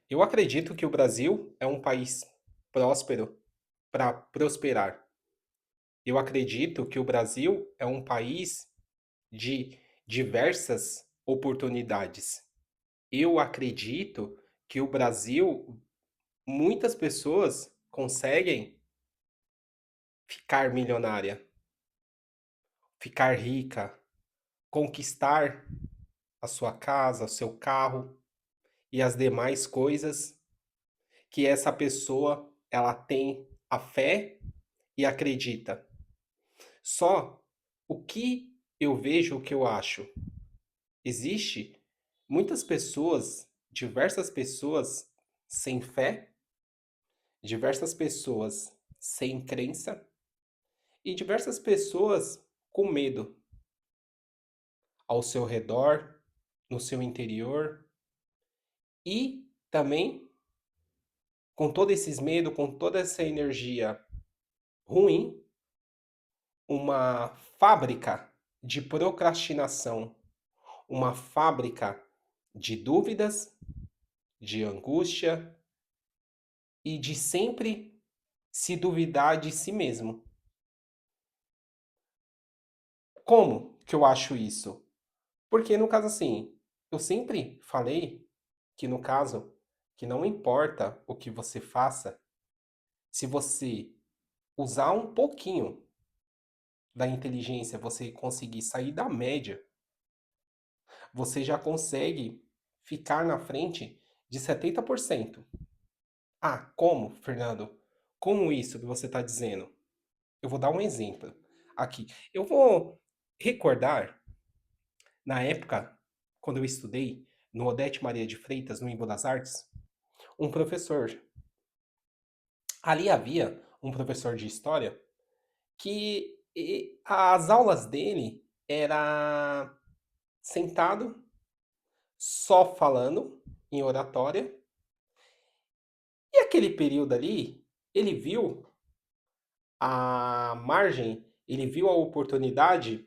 Eu acredito que o Brasil é um país próspero para prosperar. Eu acredito que o Brasil é um país de diversas oportunidades. Eu acredito que o Brasil, muitas pessoas conseguem ficar milionária, ficar rica, conquistar a sua casa, o seu carro e as demais coisas que essa pessoa ela tem a fé e acredita. Só o que eu vejo, o que eu acho, existe muitas pessoas, diversas pessoas sem fé, diversas pessoas sem crença e diversas pessoas com medo ao seu redor, no seu interior e também com todos esses medos, com toda essa energia ruim, uma fábrica de procrastinação, uma fábrica de dúvidas, de angústia e de sempre se duvidar de si mesmo. Como que eu acho isso? Porque no caso assim, eu sempre falei que no caso que não importa o que você faça, se você usar um pouquinho da inteligência, você conseguir sair da média, você já consegue ficar na frente de 70%. Ah, como, Fernando? Como isso que você está dizendo? Eu vou dar um exemplo aqui. Eu vou recordar, na época, quando eu estudei no Odete Maria de Freitas, no Embu das Artes, um professor. Ali havia um professor de história que as aulas dele era sentado, só falando em oratória. E aquele período ali, ele viu a margem, ele viu a oportunidade,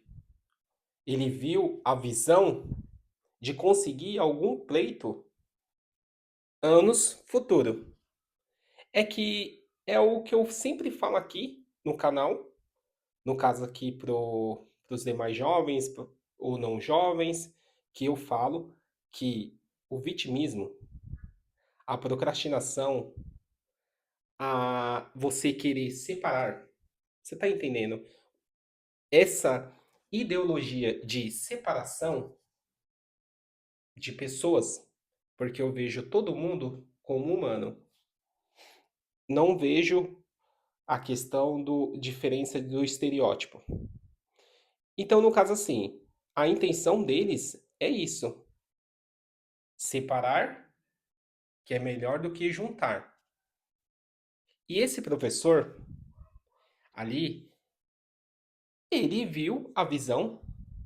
ele viu a visão de conseguir algum pleito anos futuro. É que é o que eu sempre falo aqui no canal, no caso aqui para os demais jovens ou não jovens, que eu falo que o vitimismo, a procrastinação, a você querer separar, você está entendendo? Essa ideologia de separação de pessoas, porque eu vejo todo mundo como humano. Não vejo a questão do diferença do estereótipo. Então, no caso assim, a intenção deles é isso: separar, que é melhor do que juntar. E esse professor ali, ele viu a visão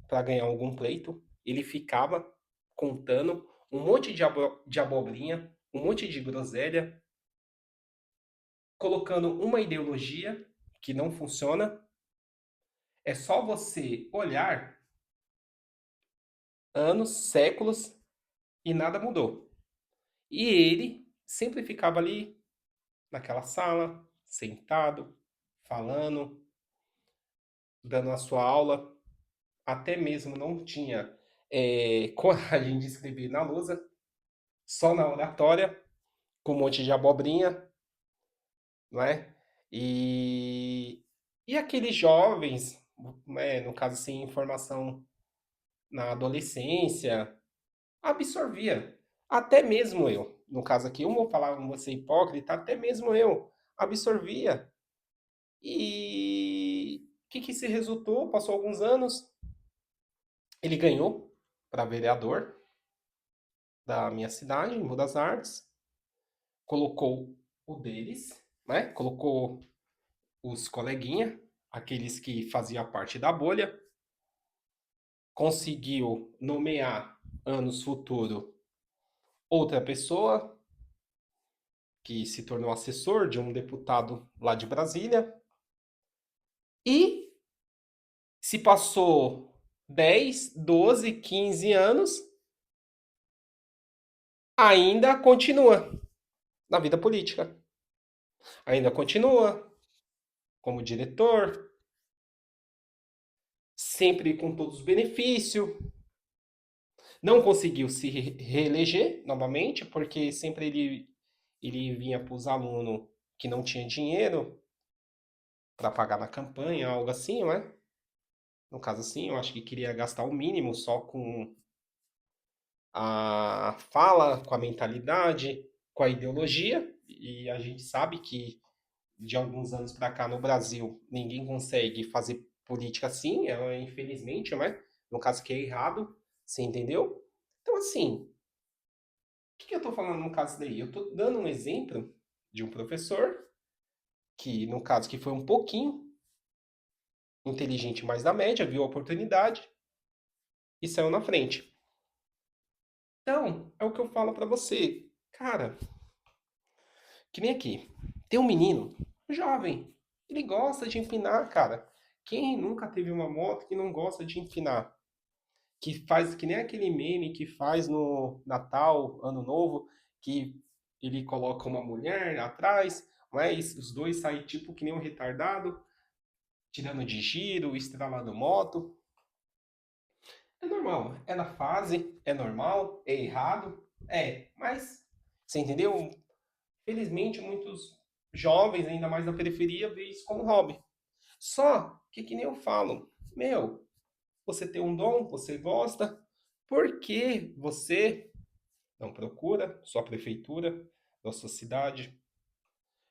para ganhar algum pleito, ele ficava contando um monte de abobrinha, um monte de groselha, colocando uma ideologia que não funciona. É só você olhar anos, séculos e nada mudou. E ele sempre ficava ali naquela sala, sentado, falando, dando a sua aula, até mesmo não tinha coragem de escrever na lousa, só na oratória, com um monte de abobrinha, não é? E aqueles jovens, né, no caso sem informação na adolescência, absorvia. Até mesmo eu, no caso aqui, eu não vou falar, não vou ser hipócrita, até mesmo eu absorvia. E o que que se resultou? Passou alguns anos, ele ganhou para vereador da minha cidade, em Budas Artes, colocou o deles, né? Colocou os coleguinha, aqueles que faziam parte da bolha, conseguiu nomear anos futuro outra pessoa que se tornou assessor de um deputado lá de Brasília e se passou 10, 12, 15 anos, ainda continua. na vida política. Ainda continua como diretor, sempre com todos os benefícios. Não conseguiu se reeleger novamente, porque sempre ele vinha para os alunos que não tinha dinheiro para pagar na campanha, algo assim, né? No caso assim, eu acho que queria gastar o mínimo só com a fala, com a mentalidade, com a ideologia, e a gente sabe que de alguns anos para cá no Brasil ninguém consegue fazer política assim, infelizmente, né? No caso que é errado, você entendeu? Então, assim, o que eu estou falando no caso daí? Eu estou dando um exemplo de um professor que, no caso, que foi um pouquinho inteligente mais da média, viu a oportunidade e saiu na frente. Então, é o que eu falo para você. Cara, que nem aqui. Tem um menino, jovem, ele gosta de empinar, cara. Quem nunca teve uma moto que não gosta de empinar? Que faz que nem aquele meme que faz no Natal, Ano Novo, que ele coloca uma mulher atrás, mas os dois saem tipo que nem um retardado, tirando de giro, estralando moto. É normal, é na fase, é normal, é errado, mas você entendeu? Felizmente, muitos jovens, ainda mais na periferia, vê isso como hobby. Só que nem eu falo, meu, você tem um dom, você gosta, por que você não procura sua prefeitura, da sua cidade?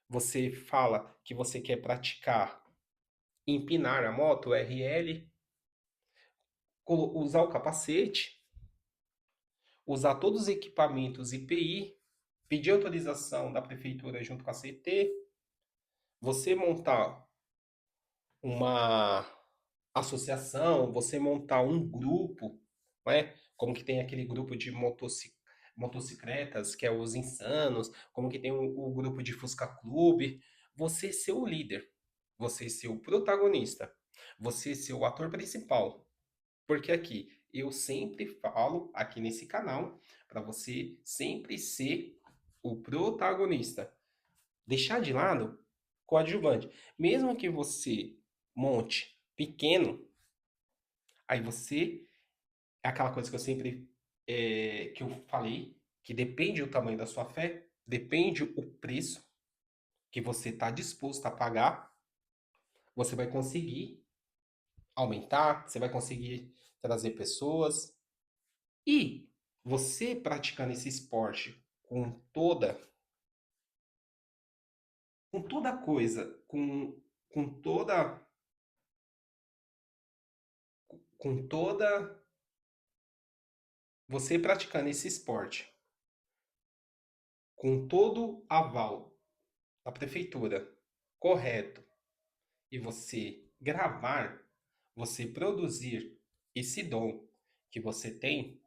Você fala que você quer praticar empinar a moto RL, usar o capacete, usar todos os equipamentos IPI, pedir autorização da prefeitura junto com a CT, você montar uma associação, você montar um grupo, né? Como que tem aquele grupo de motocicletas, que é os insanos, como que tem o grupo de Fusca Clube, você ser o líder, você ser o protagonista, você ser o ator principal. Porque aqui eu sempre falo aqui nesse canal para você sempre ser o protagonista. Deixar de lado coadjuvante. Mesmo que você monte pequeno, aí você. É aquela coisa que eu sempre. Que eu falei, que depende do tamanho da sua fé, depende o preço que você está disposto a pagar, você vai conseguir aumentar, você vai conseguir trazer pessoas. E você praticando esse esporte com toda coisa, com toda, com toda, você praticando esse esporte, com todo aval da prefeitura, correto, e você gravar, você produzir esse dom que você tem,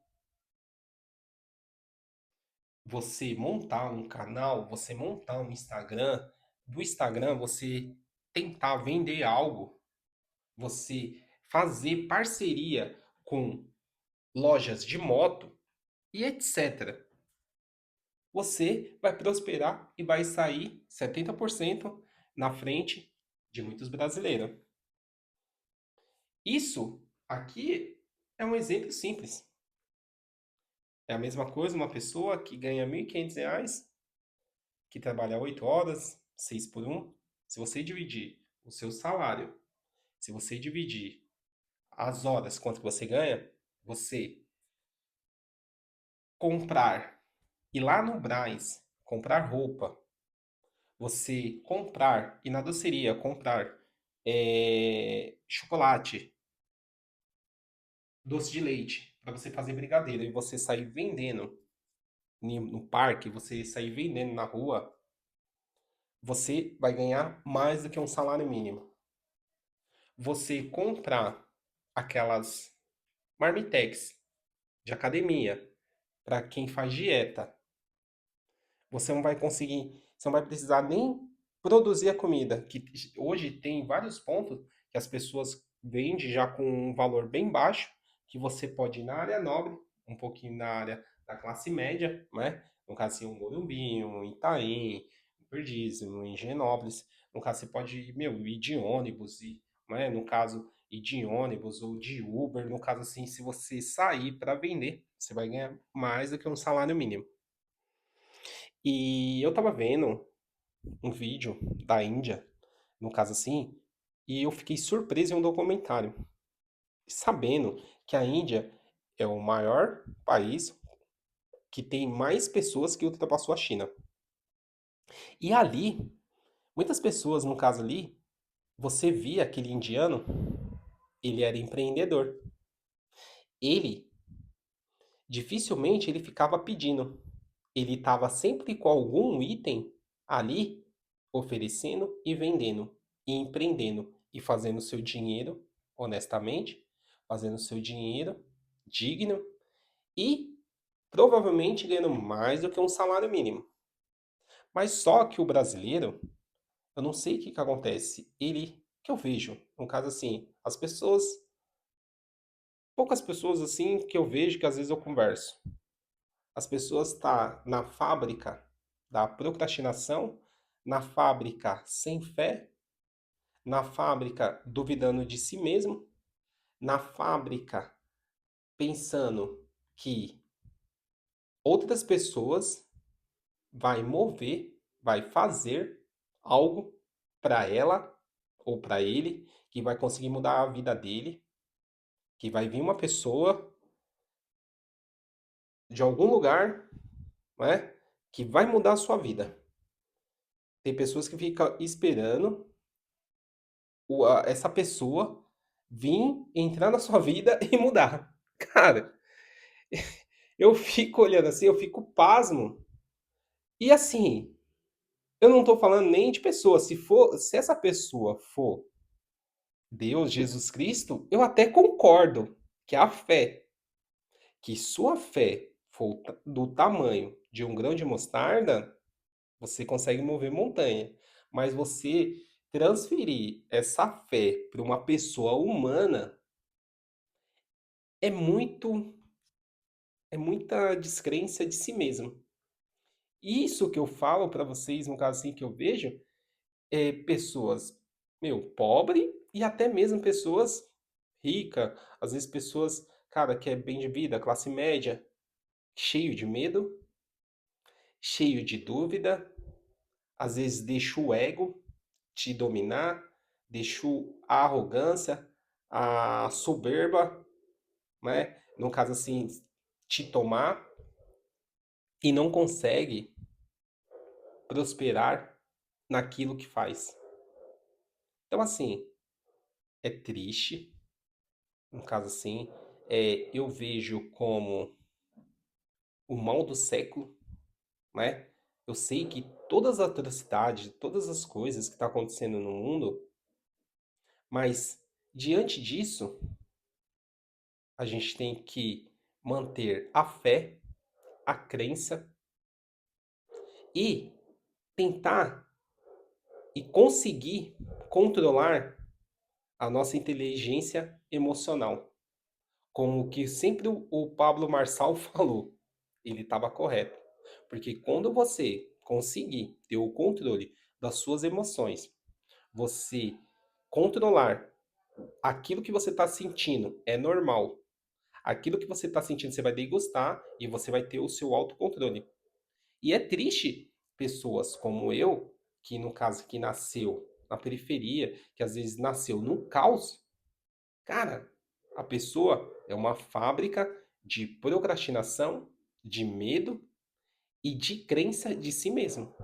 você montar um canal, você montar um Instagram, do Instagram você tentar vender algo, você fazer parceria com lojas de moto e etc. Você vai prosperar e vai sair 70% na frente de muitos brasileiros. Isso aqui é um exemplo simples. É a mesma coisa uma pessoa que ganha R$ 1.500, que trabalha 8 horas, 6 por 1. Se você dividir o seu salário, se você dividir as horas quanto você ganha, você comprar, ir lá no Brás, comprar roupa, você comprar, ir na doceria, comprar chocolate, doce de leite, para você fazer brigadeiro e você sair vendendo no parque, você sair vendendo na rua, você vai ganhar mais do que um salário mínimo. Você comprar aquelas marmitex de academia para quem faz dieta, você não vai conseguir, você não vai precisar nem produzir a comida, que hoje tem vários pontos que as pessoas vendem já com um valor bem baixo, que você pode ir na área nobre, um pouquinho na área da classe média, né? No caso, assim, um Morumbi, um Itaim, um Perdizes, um Higienópolis. No caso, você pode, ir de ônibus, né? No caso, ir de ônibus ou de Uber. No caso, assim, se você sair para vender, você vai ganhar mais do que um salário mínimo. E eu tava vendo um vídeo da Índia, no caso assim, e eu fiquei surpreso em um documentário, sabendo que a Índia é o maior país que tem mais pessoas que ultrapassou a China. E ali, muitas pessoas, no caso ali, você via aquele indiano, ele era empreendedor. Ele, dificilmente, ele ficava pedindo. Ele estava sempre com algum item ali, oferecendo e vendendo, e empreendendo, e fazendo seu dinheiro honestamente, fazendo seu dinheiro digno e provavelmente ganhando mais do que um salário mínimo. Mas só que o brasileiro, eu não sei o que que acontece. Ele, que eu vejo, no caso assim, as pessoas, poucas pessoas assim que eu vejo que às vezes eu converso. As pessoas tá na fábrica da procrastinação, na fábrica sem fé, na fábrica duvidando de si mesmo, na fábrica pensando que outras pessoas vai mover, vai fazer algo para ela ou para ele que vai conseguir mudar a vida dele, que vai vir uma pessoa de algum lugar, né, que vai mudar a sua vida. Tem pessoas que ficam esperando essa pessoa vir entrar na sua vida e mudar. Cara, eu fico olhando assim, eu fico pasmo. E assim, eu não tô falando nem de pessoa. Se essa pessoa for Deus, Jesus Cristo, eu até concordo que a fé, que sua fé for do tamanho de um grão de mostarda, você consegue mover montanha. Mas você transferir essa fé para uma pessoa humana é muito, é muita descrença de si mesmo. Isso que eu falo para vocês, no caso assim que eu vejo, é pessoas, pobre e até mesmo pessoas ricas, às vezes pessoas, cara, que é bem de vida, classe média, cheio de medo, cheio de dúvida, às vezes deixa o ego te dominar, deixa a arrogância, a soberba, né? No caso assim, te tomar e não consegue prosperar naquilo que faz. Então assim, é triste, no caso assim, eu vejo como o mal do século, né? Eu sei que todas as atrocidades, todas as coisas que estão acontecendo no mundo, mas diante disso, a gente tem que manter a fé, a crença e tentar e conseguir controlar a nossa inteligência emocional. Como que sempre o Pablo Marçal falou, ele estava correto. Porque quando você conseguir ter o controle das suas emoções, você controlar aquilo que você está sentindo é normal. Aquilo que você está sentindo você vai degustar e você vai ter o seu autocontrole. E é triste pessoas como eu, que no caso que nasceu na periferia, que às vezes nasceu no caos, cara, a pessoa é uma fábrica de procrastinação, de medo e de crença de si mesmo.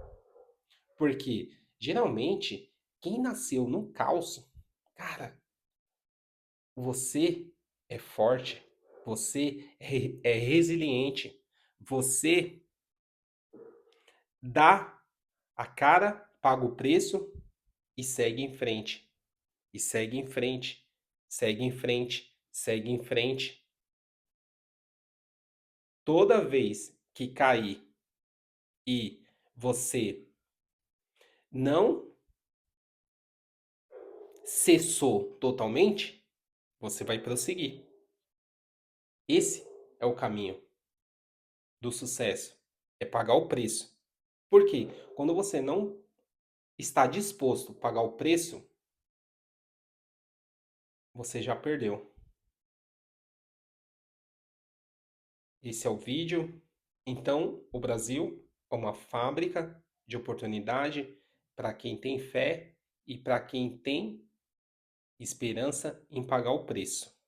Porque geralmente quem nasceu no caos, cara, você é forte, você é resiliente, você dá a cara, paga o preço e segue em frente. E segue em frente, segue em frente, segue em frente. Toda vez que cair e você não cessou totalmente, você vai prosseguir. Esse é o caminho do sucesso. é pagar o preço. Por quê? Quando você não está disposto a pagar o preço, você já perdeu. Esse é o vídeo. Então, o Brasil é uma fábrica de oportunidade para quem tem fé e para quem tem esperança em pagar o preço.